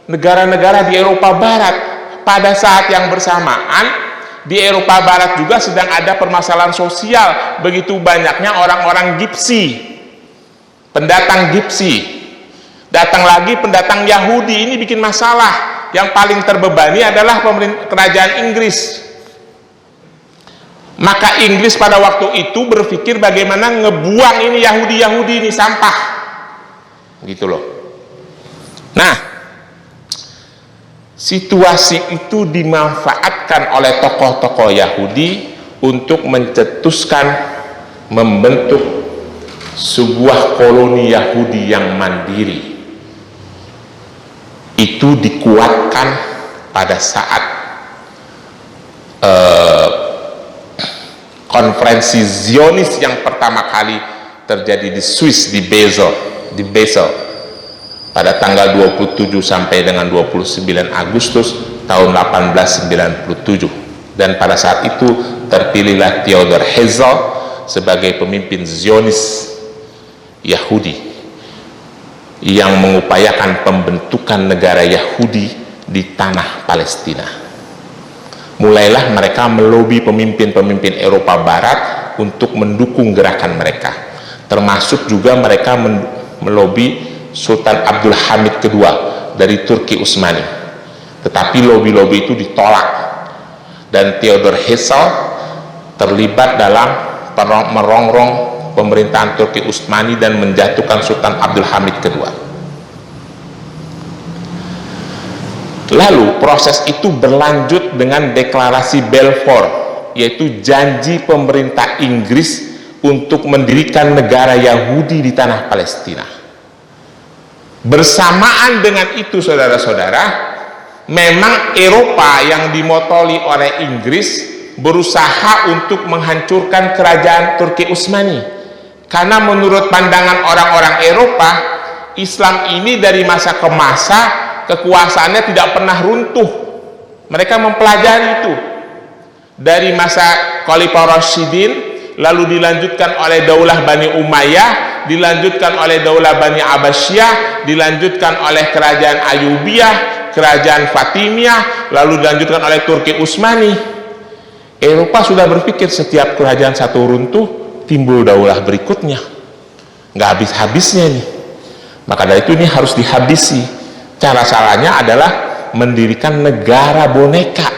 negara-negara di Eropa Barat. Pada saat yang bersamaan di Eropa Barat juga sedang ada permasalahan sosial. Begitu banyaknya orang-orang Gipsi, pendatang Gipsi. Datang lagi pendatang Yahudi, ini bikin masalah. Yang paling terbebani adalah kerajaan Inggris. Maka Inggris pada waktu itu berpikir bagaimana ngebuang ini Yahudi-Yahudi ini, sampah. Gitu loh. Nah, situasi itu dimanfaatkan oleh tokoh-tokoh Yahudi untuk mencetuskan, membentuk sebuah koloni Yahudi yang mandiri. Itu dikuatkan pada saat konferensi Zionis yang pertama kali terjadi di Swiss, di Basel pada tanggal 27 sampai dengan 29 Agustus tahun 1897. Dan pada saat itu terpilihlah Theodor Herzl sebagai pemimpin Zionis Yahudi yang mengupayakan pembentukan negara Yahudi di tanah Palestina. Mulailah mereka melobi pemimpin-pemimpin Eropa Barat untuk mendukung gerakan mereka. Termasuk juga mereka melobi Sultan Abdul Hamid II dari Turki Utsmani. Tetapi lobi-lobi itu ditolak. Dan Theodor Herzl terlibat dalam merongrong pemerintahan Turki Utsmani dan menjatuhkan Sultan Abdul Hamid II. Lalu proses itu berlanjut dengan deklarasi Balfour, yaitu janji pemerintah Inggris untuk mendirikan negara Yahudi di tanah Palestina. Bersamaan dengan itu, saudara-saudara, memang Eropa yang dimotoli oleh Inggris berusaha untuk menghancurkan kerajaan Turki Utsmani. Karena menurut pandangan orang-orang Eropa, Islam ini dari masa ke masa kekuasaannya tidak pernah runtuh. Mereka mempelajari itu dari masa Khalifah Rasyidin, lalu dilanjutkan oleh Daulah Bani Umayyah, dilanjutkan oleh Daulah Bani Abbasiyah, dilanjutkan oleh Kerajaan Ayyubiyah, Kerajaan Fatimiyah, lalu dilanjutkan oleh Turki Utsmani. Eropa sudah berpikir setiap kerajaan satu runtuh, timbul daulah berikutnya, nggak habis-habisnya nih. Maka dari itu ini harus dihabisi. Cara caranya adalah mendirikan negara boneka,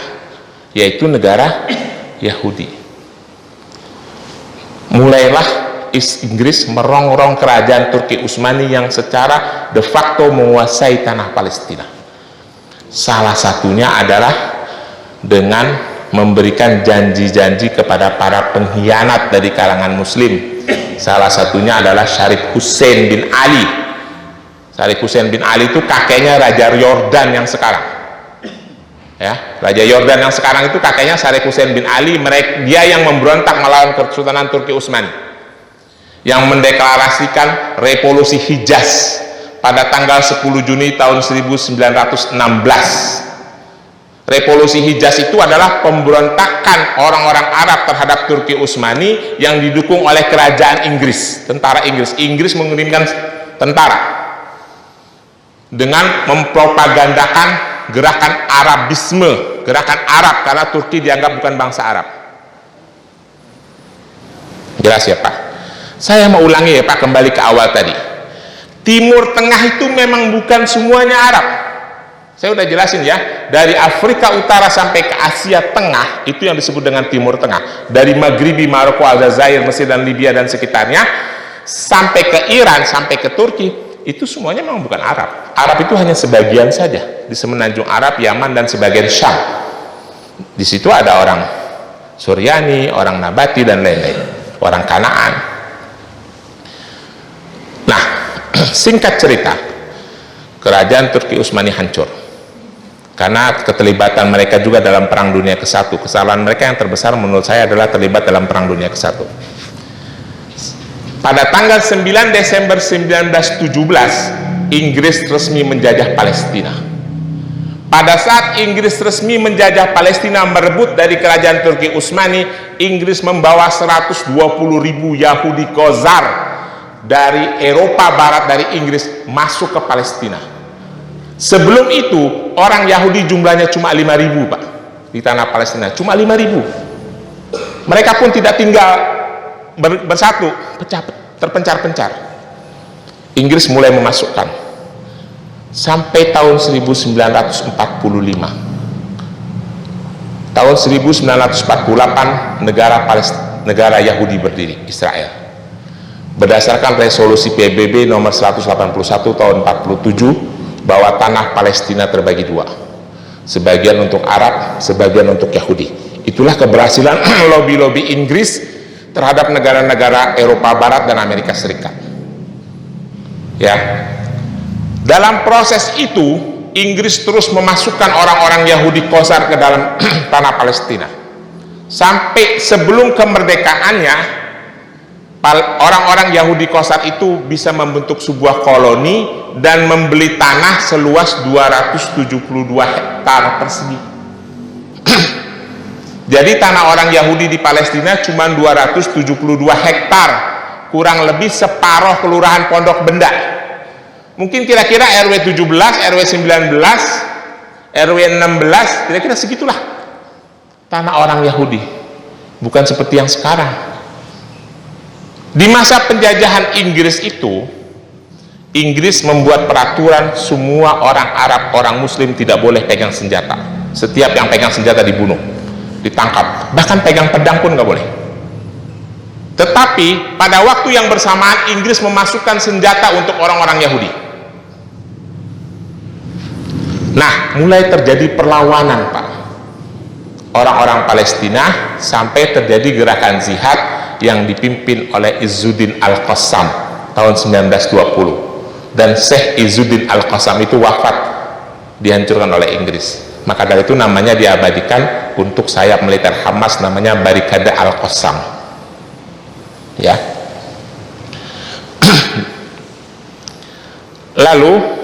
yaitu negara Yahudi. Mulailah Inggris merongrong kerajaan Turki Utsmani yang secara de facto menguasai tanah Palestina. Salah satunya adalah dengan memberikan janji-janji kepada para pengkhianat dari kalangan Muslim. Salah satunya adalah Syarif Hussein bin Ali. Syarif Hussein bin Ali itu kakeknya Raja Yordan yang sekarang. Ya, Raja Yordan yang sekarang itu kakeknya Syarif Hussein bin Ali. Dia yang memberontak melawan Kesultanan Turki Utsmani, yang mendeklarasikan revolusi Hijaz pada tanggal 10 Juni tahun 1916. Revolusi Hijaz itu adalah pemberontakan orang-orang Arab terhadap Turki Utsmani yang didukung oleh kerajaan Inggris, tentara Inggris. Inggris mengirimkan tentara dengan mempropagandakan gerakan Arabisme, gerakan Arab, karena Turki dianggap bukan bangsa Arab. Jelas ya Pak? Saya mau ulangi ya Pak, kembali ke awal tadi. Timur Tengah itu memang bukan semuanya Arab. Saya udah jelasin ya, dari Afrika Utara sampai ke Asia Tengah, itu yang disebut dengan Timur Tengah. Dari Maghribi, Maroko, Aljazair, Mesir dan Libya dan sekitarnya, sampai ke Iran, sampai ke Turki, itu semuanya memang bukan Arab. Arab itu hanya sebagian saja, di semenanjung Arab, Yaman, dan sebagian Syam. Di situ ada orang Suryani, orang Nabati, dan lain-lain, orang Kanaan. Nah, singkat cerita, kerajaan Turki Utsmani hancur karena keterlibatan mereka juga dalam Perang Dunia ke-1. Kesalahan mereka yang terbesar menurut saya adalah terlibat dalam Perang Dunia ke-1. Pada tanggal 9 Desember 1917, Inggris resmi menjajah Palestina. Pada saat Inggris resmi menjajah Palestina, merebut dari kerajaan Turki Utsmani, Inggris membawa 120.000 Yahudi Khazar dari Eropa Barat, dari Inggris, masuk ke Palestina. Sebelum itu, orang Yahudi jumlahnya cuma 5.000, Pak, di tanah Palestina, cuma 5.000. Mereka pun tidak tinggal bersatu, terpencar-pencar. Inggris mulai memasukkan sampai tahun 1945. Tahun 1948 negara Yahudi berdiri, Israel, berdasarkan resolusi PBB nomor 181 tahun 47, bahwa tanah Palestina terbagi dua, sebagian untuk Arab, sebagian untuk Yahudi. Itulah keberhasilan lobby-lobby Inggris terhadap negara-negara Eropa Barat dan Amerika Serikat. Ya, dalam proses itu Inggris terus memasukkan orang-orang Yahudi Khazar ke dalam tanah Palestina. Sampai sebelum kemerdekaannya, orang-orang Yahudi Khazar itu bisa membentuk sebuah koloni dan membeli tanah seluas 272 hektar persegi. Jadi tanah orang Yahudi di Palestina cuma 272 hektar, kurang lebih separuh kelurahan Pondok Benda. Mungkin kira-kira RW 17, RW 19, RW 16, kira-kira segitulah tanah orang Yahudi. Bukan seperti yang sekarang. Di masa penjajahan Inggris itu, Inggris membuat peraturan semua orang Arab, orang Muslim tidak boleh pegang senjata. Setiap yang pegang senjata dibunuh, ditangkap, bahkan pegang pedang pun nggak boleh. Tetapi pada waktu yang bersamaan Inggris memasukkan senjata untuk orang-orang Yahudi. Nah, mulai terjadi perlawanan, Pak, orang-orang Palestina, sampai terjadi gerakan jihad yang dipimpin oleh Izzuddin Al-Qassam tahun 1920, dan Syekh Izzuddin Al-Qassam itu wafat, dihancurkan oleh Inggris. Maka dari itu namanya diabadikan untuk sayap militer Hamas, namanya Barikade Al-Qassam, ya. Lalu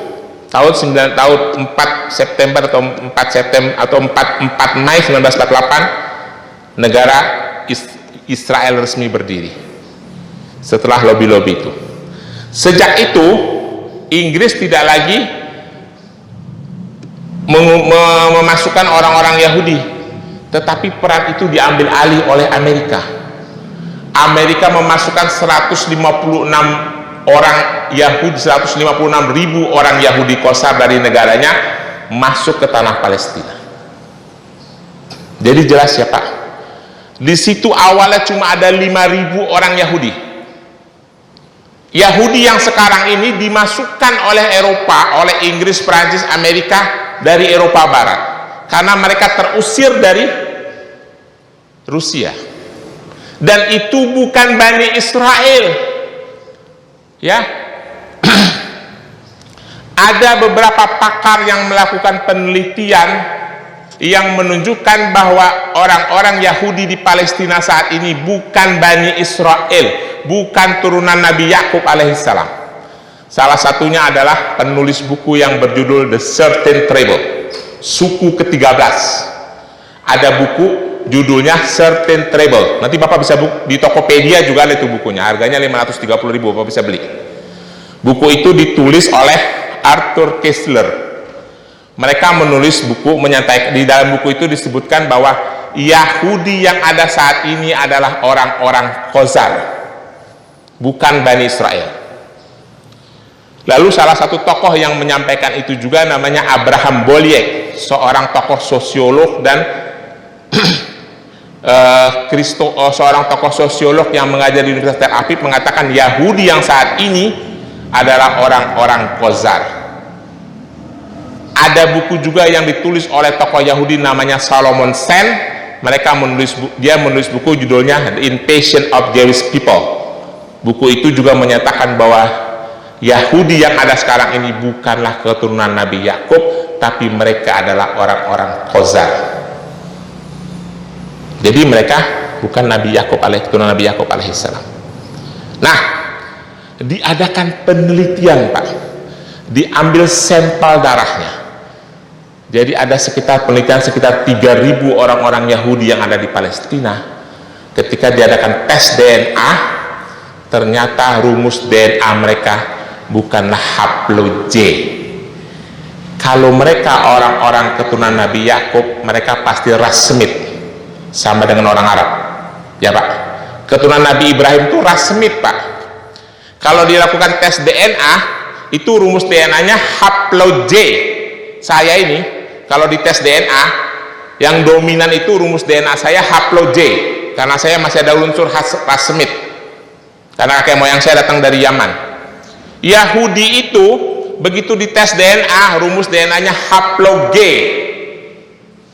tahun 4 September atau 4 Mei 1948 negara Israel resmi berdiri setelah lobby-lobby itu. Sejak itu Inggris tidak lagi memasukkan orang-orang Yahudi, tetapi peran itu diambil alih oleh Amerika. Amerika memasukkan 156 orang Yahudi, 156.000 orang Yahudi Khazar dari negaranya masuk ke tanah Palestina. Jadi jelas ya, Pak, di situ awalnya cuma ada 5.000 orang Yahudi. Yahudi yang sekarang ini dimasukkan oleh Eropa, oleh Inggris, Prancis, Amerika dari Eropa Barat, karena mereka terusir dari Rusia. Dan itu bukan Bani Israel, ya. Ada beberapa pakar yang melakukan penelitian yang menunjukkan bahwa orang-orang Yahudi di Palestina saat ini bukan Bani Israel, bukan turunan Nabi Yakub alaihissalam. Salah satunya adalah penulis buku yang berjudul The Certain Tribe, suku ke-13. Ada buku judulnya Certain Tribe. Nanti Bapak bisa di Tokopedia juga ada itu bukunya, harganya 530.000, Bapak bisa beli. Buku itu ditulis oleh Arthur Koestler. Mereka menulis buku menyantai. Di dalam buku itu disebutkan bahwa Yahudi yang ada saat ini adalah orang-orang Khazar, bukan Bani Israel. Lalu salah satu tokoh yang menyampaikan itu juga namanya Abraham Boliek, seorang tokoh sosiolog dan seorang tokoh sosiolog yang mengajar di Universitas Tel Aviv mengatakan Yahudi yang saat ini adalah orang-orang Khazar. Ada buku juga yang ditulis oleh tokoh Yahudi namanya Solomon Sen. Dia menulis buku judulnya The Invasion of Jewish People. Buku itu juga menyatakan bahwa Yahudi yang ada sekarang ini bukanlah keturunan Nabi Yakub, tapi mereka adalah orang-orang Khazar. Jadi mereka bukan Nabi Yakub keturunan Nabi Yakub alaihissalam. Nah, diadakan penelitian, Pak. Diambil sampel darahnya. Jadi ada penelitian sekitar 3.000 orang-orang Yahudi yang ada di Palestina. Ketika diadakan tes DNA, ternyata rumus DNA mereka bukanlah haplo J. Kalau mereka orang-orang keturunan Nabi Yakub, mereka pasti ras Semit, sama dengan orang Arab, ya Pak. Keturunan Nabi Ibrahim itu ras Semit, Pak. Kalau dilakukan tes DNA, itu rumus DNA-nya haplo J. Saya ini, kalau dites DNA, yang dominan itu rumus DNA saya haplo J, karena saya masih ada unsur ras Semit, karena kakek moyang saya datang dari Yaman. Yahudi itu begitu dites DNA, rumus DNA-nya haplo G.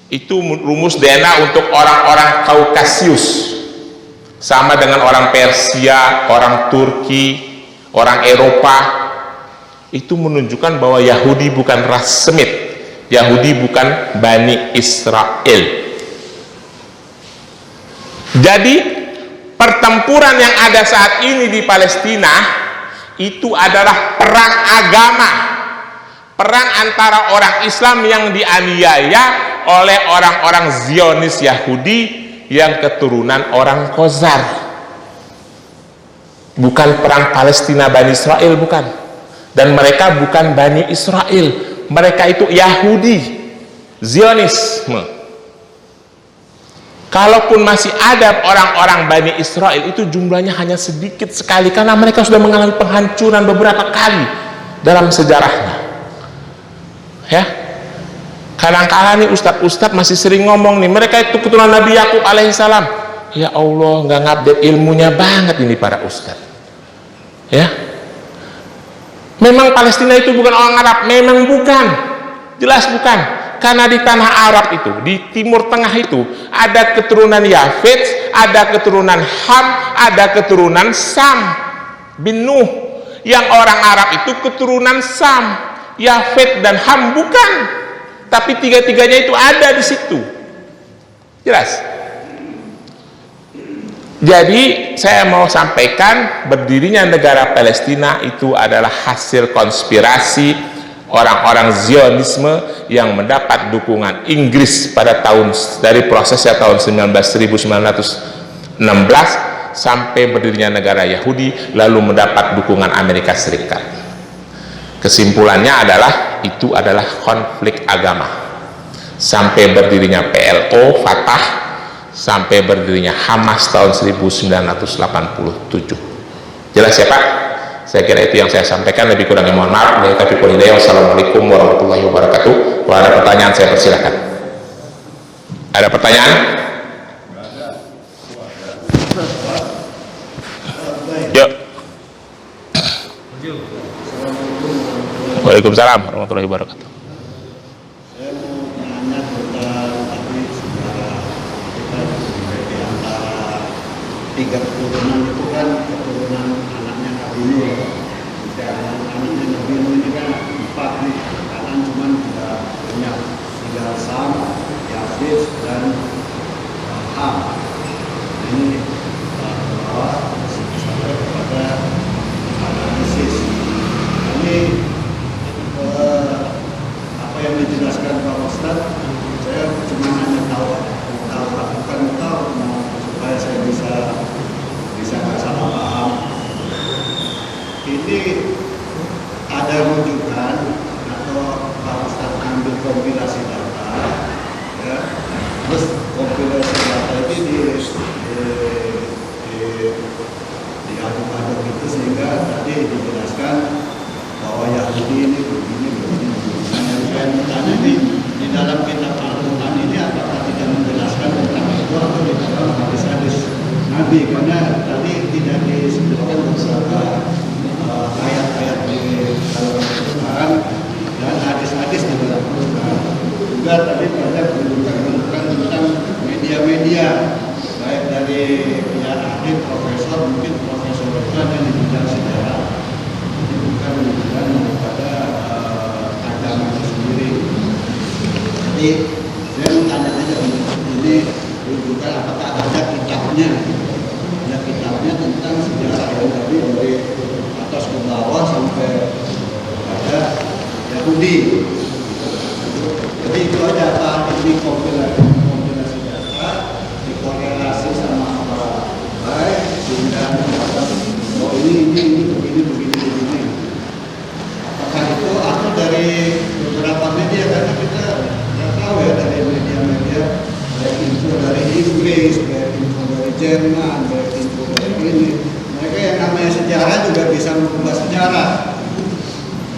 Itu rumus DNA untuk orang-orang Kaukasius, sama dengan orang Persia, orang Turki, orang Eropa. Itu menunjukkan bahwa Yahudi bukan ras Semit, Yahudi bukan Bani Israel. Jadi pertempuran yang ada saat ini di Palestina itu adalah perang agama, perang antara orang Islam yang dianiaya oleh orang-orang Zionis Yahudi yang keturunan orang Khazar. Bukan perang Palestina Bani Israel, bukan. Dan mereka bukan Bani Israel, mereka itu Yahudi Zionisme. Kalaupun masih ada orang-orang Bani Israel, itu jumlahnya hanya sedikit sekali, karena mereka sudah mengalami penghancuran beberapa kali dalam sejarahnya. Ya, kadang-kadang nih ustadz-ustadz masih sering ngomong nih, mereka itu keturunan Nabi Yakub alaihissalam. Ya Allah, nggak ngupdate ilmunya banget ini para ustadz. Ya, memang Palestina itu bukan orang Arab, memang bukan, jelas bukan. Karena di tanah Arab itu, di Timur Tengah itu, ada keturunan Yafet, ada keturunan Ham, ada keturunan Sam bin Nuh. Yang orang Arab itu keturunan Sam, Yafet dan Ham bukan. Tapi tiga-tiganya itu ada di situ. Jelas? Jadi saya mau sampaikan, berdirinya negara Palestina itu adalah hasil konspirasi orang-orang Zionisme yang mendapat dukungan Inggris pada dari prosesnya tahun 1916 sampai berdirinya negara Yahudi, lalu mendapat dukungan Amerika Serikat. Kesimpulannya adalah itu adalah konflik agama, sampai berdirinya PLO, Fatah, sampai berdirinya Hamas tahun 1987. Jelas ya Pak? Saya kira itu yang saya sampaikan, lebih kurangnya mohon maaf. Wassalamualaikum warahmatullahi wabarakatuh. Kalau ada pertanyaan saya persilakan. Ada pertanyaan? Yuk. Waalaikumsalam warahmatullahi wabarakatuh. Saya mau nanya tentang tadi sejarah kita di antara 3 keturunan itu kan keturunan anaknya Nabi Nuh. Dan anaknya Nabi Nuh ini kan 4 nih, kanan cuma tidak banyak, tinggal Sam, Yafis dan Ham. Ini bahwa sampai kepada analisis. Ini apa yang dijelaskan Pak Ustadz, saya cuma hanya tahu bukan tahu supaya saya bisa nggak salah paham. Ini ada rujukan atau Pak Ustadz ambil kompilasi data, ya, terus kompilasi data ini diaduk-aduk itu sehingga tadi dijelaskan bahwa Yahudi ini begini. Yang saya bertanya di dalam kitab Al-Quran ini apakah tidak menjelaskan tentang itu atau di dalam hadis-hadis Nabi, karena tadi tidak disebutkan beberapa ayat-ayat di dalam Al-Quran dan hadis-hadis di dalam Al-Quran. Juga tadi banyak menunjukkan tentang media-media, baik dari ya ahli, profesor, mungkin profesor yang di bidang sejarah, ini bukan menunjukkan kepada agama itu sendiri. Jadi saya bertanya aja ini menunjukkan apakah ada kitabnya, tentang sejarah yang tadi dari atas ke bawah sampai pada Yahudi. Jadi itu aja Pak, ini kompilasi data, dikorelasi sama apa baik, sehingga oh ini begini. Apakah itu atau dari beberapa media, karena kita nggak tahu ya, dari media-media baik info dari Inggris, baik info dari Jerman, baik info dari ini. Mereka yang namanya sejarah juga bisa mengubah sejarah.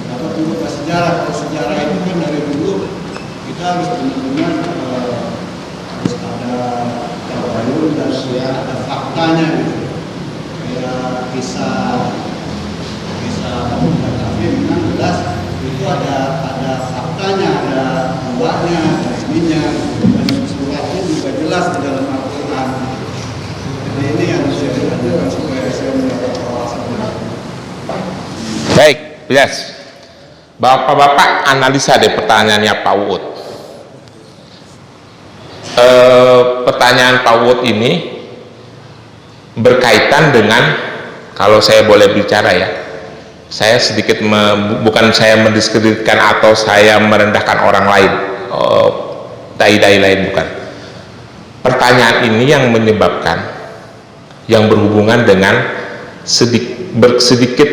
Dapat mengubah sejarah. Kalau sejarah itu kan dari dulu kita harus benar-benar harus ada tabayun dan ada faktanya gitu. Kayak kisah tapi memang jelas itu ada faktanya, ada buahnya, ada ininya, dan suratnya juga jelas di dalam Al-Quran. Jadi ini yang saya ajarkan supaya saya mendapat wawasan. Baik, jelas. Bapak-bapak analisa deh pertanyaannya Pak Uut. Pertanyaan Pak Uut ini berkaitan dengan, kalau saya boleh bicara ya, saya sedikit bukan saya mendiskreditkan atau saya merendahkan orang lain, dai-dai lain, bukan. Pertanyaan ini yang menyebabkan, yang berhubungan dengan sedikit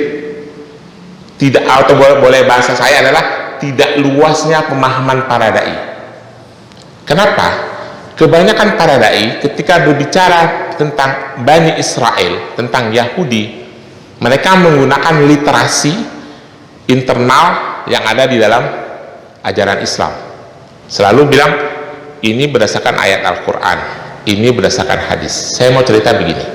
tidak, atau boleh bahasa saya adalah tidak luasnya pemahaman para dai. Kenapa? Kebanyakan para dai ketika berbicara tentang Bani Israel, tentang Yahudi, mereka menggunakan literasi internal yang ada di dalam ajaran Islam. Selalu bilang ini berdasarkan ayat Al-Quran, ini berdasarkan hadis. Saya mau cerita begini.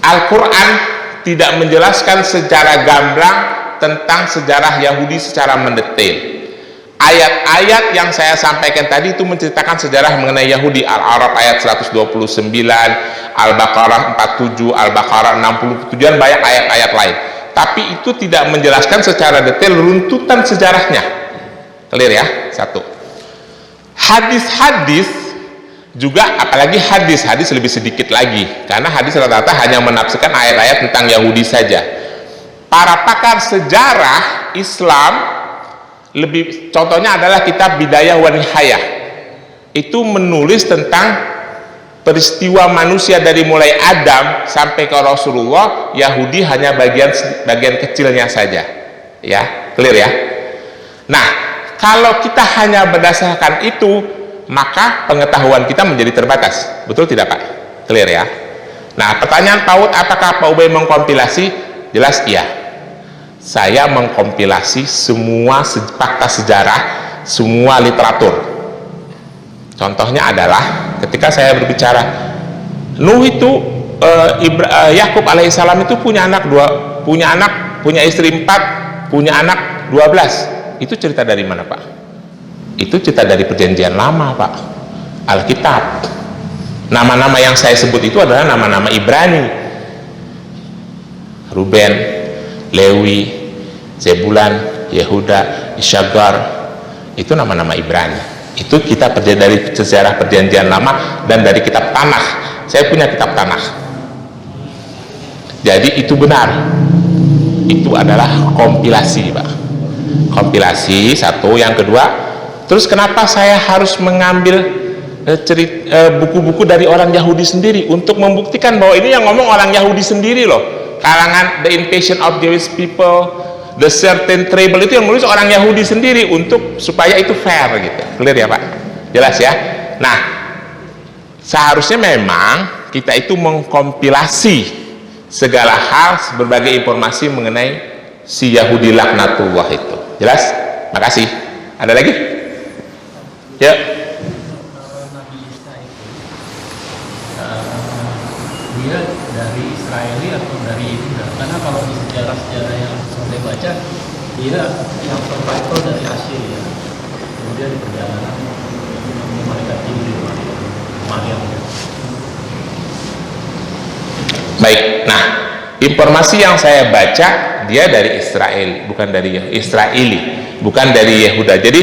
Al-Quran tidak menjelaskan secara gamblang tentang sejarah Yahudi secara mendetail. Ayat-ayat yang saya sampaikan tadi itu menceritakan sejarah mengenai Yahudi. Al-Araf ayat 129, Al-Baqarah 47, Al-Baqarah 67, dan banyak ayat-ayat lain. Tapi itu tidak menjelaskan secara detail runtutan sejarahnya. Clear ya? Satu. Hadis-hadis juga, apalagi hadis lebih sedikit lagi, karena hadis rata-rata hanya menafsirkan ayat-ayat tentang Yahudi saja. Para pakar sejarah Islam, lebih contohnya adalah kitab Bidayah wa Nihayah, itu menulis tentang peristiwa manusia dari mulai Adam sampai ke Rasulullah. Yahudi hanya bagian kecilnya saja, ya, clear ya. Nah, kalau kita hanya berdasarkan itu, maka pengetahuan kita menjadi terbatas, betul tidak Pak? Clear ya. Nah, pertanyaan Pak, apakah Pak Ubay mengkompilasi? Jelas iya. Saya mengkompilasi semua fakta sejarah, semua literatur. Contohnya adalah ketika saya berbicara Nuh itu, Yakub alaihissalam itu punya istri 4, punya anak 12. Itu cerita dari mana Pak? Itu cerita dari Perjanjian Lama Pak, Alkitab. Nama-nama yang saya sebut itu adalah nama-nama Ibrani. Ruben, Lewi, Zebulan, Yehuda, Isyagar, itu nama-nama Ibrani. Itu kita dari sejarah Perjanjian Lama dan dari kitab Tanakh. Saya punya kitab Tanakh. Jadi itu benar. Itu adalah kompilasi Pak. Kompilasi satu. Yang kedua, terus kenapa saya harus mengambil buku-buku dari orang Yahudi sendiri untuk membuktikan bahwa ini yang ngomong orang Yahudi sendiri loh. Kalangan The Invasion of Jewish People, The Certain Tribal, itu yang menulis orang Yahudi sendiri untuk supaya itu fair gitu. Clear ya Pak? Jelas ya? Nah, seharusnya memang kita itu mengkompilasi segala hal, berbagai informasi mengenai si Yahudi laknatullah itu. Jelas? Makasih. Ada lagi? Ya. Nabi Isa itu dia dari Israeli atau dari Yehuda? Karena kalau di sejarah-sejarah yang saya baca, dia yang survival dari Assyria, kemudian di perjalanan mereka tinggi Maryam. Baik, nah informasi yang saya baca dia dari Israel, bukan dari Israeli, bukan dari Yehuda. Jadi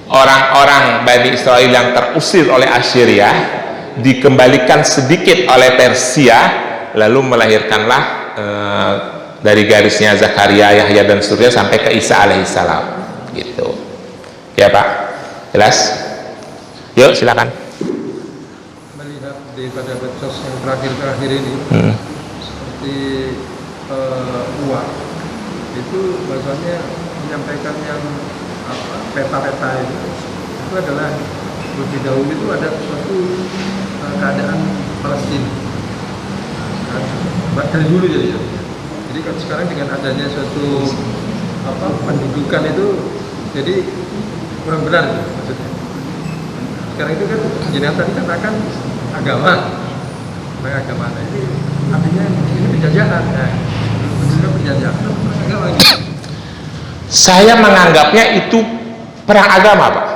orang-orang Bani Israel yang terusir oleh Assyria dikembalikan sedikit oleh Persia, lalu melahirkanlah dari garisnya Zakaria, Yahya dan seterusnya sampai ke Isa alaihissalam, gitu. Ya Pak, jelas? Yuk silakan. Melihat pada medsos yang terakhir ini seperti uang itu bahasanya menyampaikan yang peta-peta itu adalah lebih dahulu itu ada suatu keadaan Palestina dari dulu jadi kan sekarang dengan adanya suatu pendudukan itu jadi kurang benar gitu, maksudnya. Sekarang itu kan jenengan tadi katakan agama. Nah, ini artinya ini penjajahan. Nah, itu penjajahan. Agama gitu. Saya menganggapnya itu perang agama, Pak.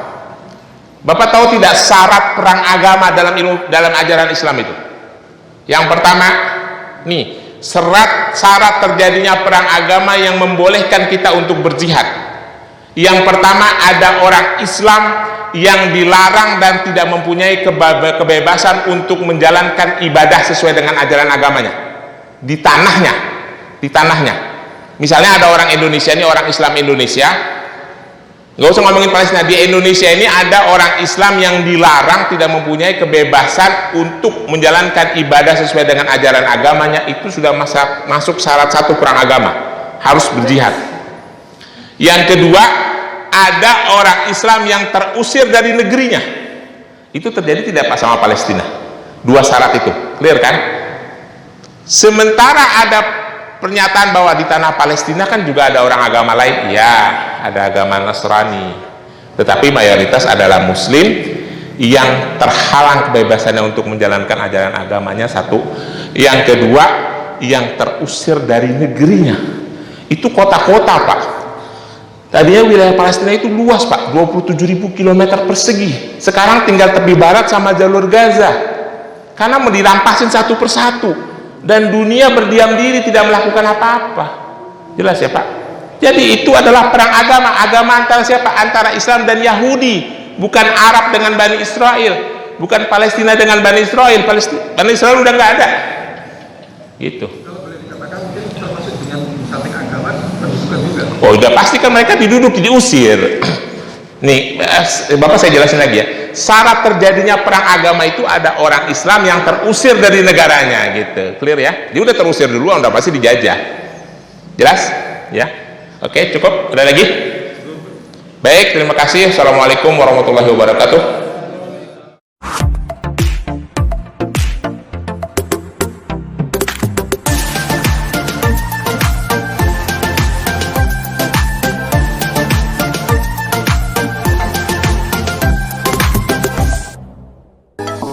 Bapak tahu tidak syarat perang agama dalam ajaran Islam itu? Yang pertama, nih, syarat terjadinya perang agama yang membolehkan kita untuk berjihad. Yang pertama, ada orang Islam yang dilarang dan tidak mempunyai kebebasan untuk menjalankan ibadah sesuai dengan ajaran agamanya di tanahnya. Misalnya ada orang Indonesia, ini orang Islam Indonesia, nggak usah ngomongin Palestina, di Indonesia ini ada orang Islam yang dilarang, tidak mempunyai kebebasan untuk menjalankan ibadah sesuai dengan ajaran agamanya. Itu sudah masuk syarat satu perang agama, harus berjihad. Yang kedua, ada orang Islam yang terusir dari negerinya. Itu terjadi tidak Pak sama Palestina? Dua syarat itu, clear kan? Sementara ada pernyataan bahwa di tanah Palestina kan juga ada orang agama lain, ya, ada agama Nasrani, tetapi mayoritas adalah Muslim yang terhalang kebebasannya untuk menjalankan ajaran agamanya, satu. Yang kedua, yang terusir dari negerinya. Itu kota-kota Pak. Tadinya wilayah Palestina itu luas Pak, 27.000 km persegi. Sekarang tinggal tepi barat sama jalur Gaza, karena mau dirampasin satu persatu, dan dunia berdiam diri tidak melakukan apa-apa. Jelas ya Pak? Jadi itu adalah perang agama antara siapa? Antara Islam dan Yahudi, bukan Arab dengan Bani Israel, bukan Palestina dengan Bani Israel. Bani Israel udah nggak ada, gitu. Kalau boleh dikatakan mungkin termasuk dengan samping agama pendudukan juga. Oh, udah pasti kan mereka diusir. Nih, Bapak saya jelasin lagi ya. Syarat terjadinya perang agama itu ada orang Islam yang terusir dari negaranya, gitu. Clear ya? Dia udah terusir duluan, udah pasti dijajah. Jelas? Ya. Oke, cukup. Ada lagi? Baik, terima kasih. Assalamualaikum warahmatullahi wabarakatuh.